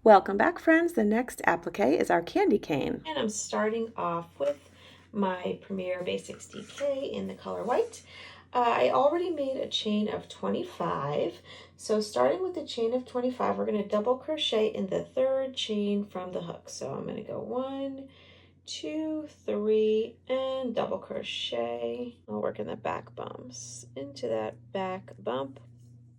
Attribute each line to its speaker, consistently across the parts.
Speaker 1: Welcome back, friends. The next applique is our candy cane.
Speaker 2: And I'm starting off with my Premier Basics DK in the color white. I already made a chain of 25. So starting with the chain of 25, we're going to double crochet in the third chain from the hook. So I'm going to go 1, 2, 3, and double crochet. I'll work in the back bumps into that back bump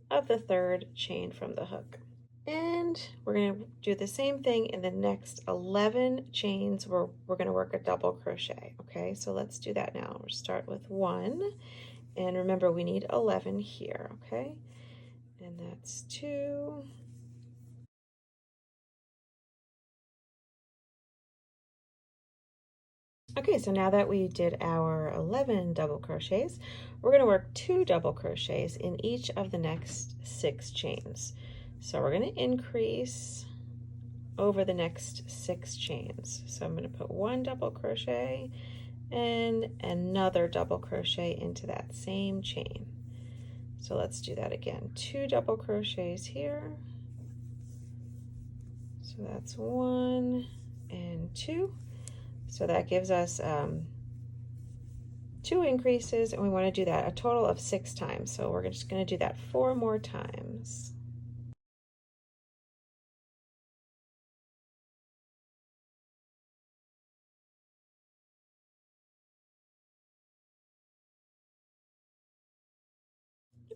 Speaker 2: of the third chain from the hook. And we're going to do the same thing in the next 11 chains where we're going to work a double crochet. Okay, so let's do that now. We'll start with 1, and remember we need 11 here. Okay, and that's 2. Okay, so now that we did our 11 double crochets, we're going to work 2 double crochets in each of the next 6 chains. So we're going to increase over the next 6 chains. So I'm going to put 1 double crochet and another double crochet into that same chain. So let's do that again. 2 double crochets here. So that's 1 and 2. So that gives us 2 increases, and we want to do that a total of 6 times. So we're just going to do that 4 more times.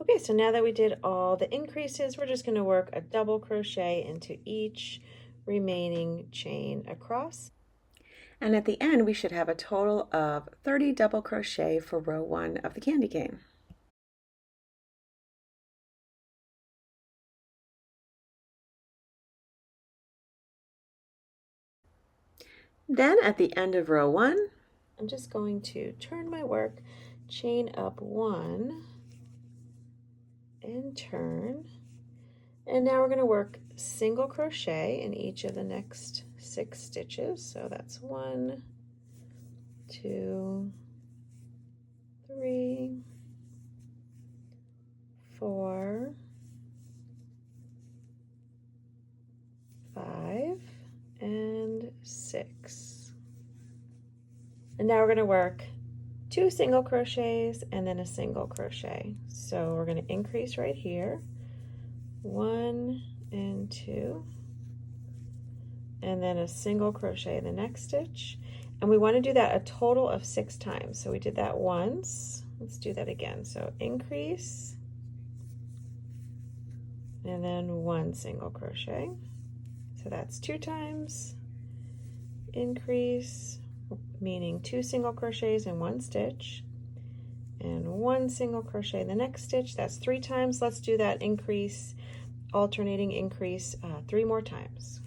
Speaker 2: Okay, so now that we did all the increases, we're just going to work a double crochet into each remaining chain across.
Speaker 1: And at the end, we should have a total of 30 double crochet for row 1 of the candy cane. Then at the end of row 1,
Speaker 2: I'm just going to turn my work, chain up 1, and turn. And now we're going to work single crochet in each of the next 6 stitches. So that's 1, 2, 3, 4, 5, and 6. And now we're going to work 2 single crochets and then a single crochet. So we're going to increase right here, 1 and 2, and then a single crochet in the next stitch. And we want to do that a total of 6 times. So we did that once. Let's do that again. So increase, and then 1 single crochet. So that's 2 times. Increase, meaning 2 single crochets in 1 stitch, and 1 single crochet in the next stitch. That's 3 times. Let's do that increase, alternating increase 3 more times.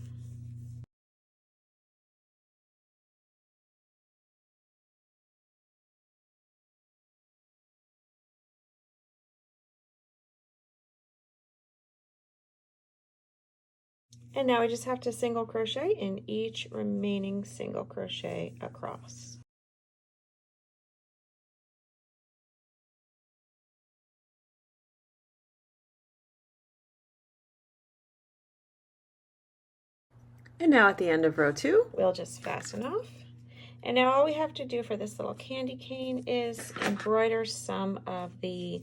Speaker 2: And now we just have to single crochet in each remaining single crochet across.
Speaker 1: and now at the end of row 2,
Speaker 2: We'll just fasten off. And now all we have to do for this little candy cane is embroider some of the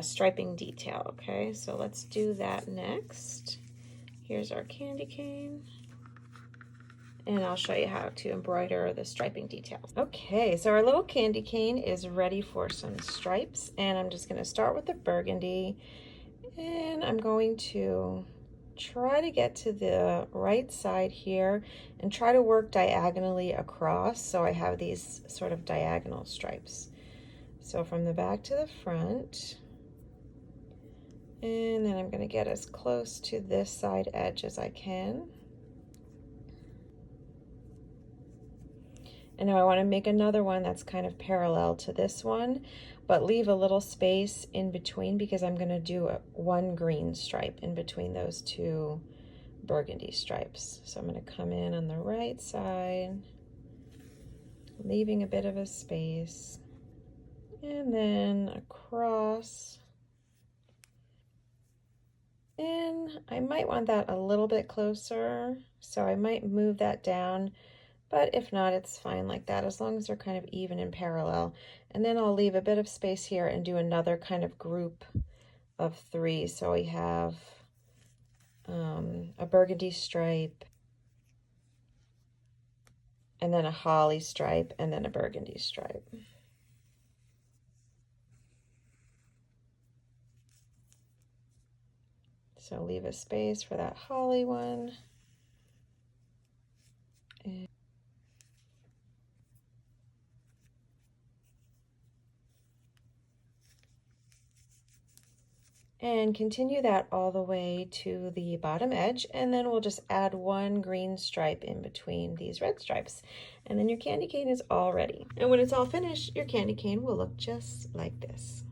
Speaker 2: striping detail, okay? So let's do that next. Here's our candy cane, and I'll show you how to embroider the striping details. Okay, so our little candy cane is ready for some stripes, and I'm just going to start with the burgundy, and I'm going to try to get to the right side here and try to work diagonally across so I have these sort of diagonal stripes. So from the back to the front, and then I'm going to get as close to this side edge as I can. And now I want to make another one that's kind of parallel to this one, but leave a little space in between because I'm going to do one green stripe in between those 2 burgundy stripes. So I'm going to come in on the right side, leaving a bit of a space, and then across. And I might want that a little bit closer, so I might move that down, but if not, it's fine like that, as long as they're kind of even and parallel. And then I'll leave a bit of space here and do another kind of group of 3. So we have a burgundy stripe, and then a holly stripe, and then a burgundy stripe. So leave a space for that holly one. And continue that all the way to the bottom edge, and then we'll just add 1 green stripe in between these red stripes, and then your candy cane is all ready. And when it's all finished, your candy cane will look just like this.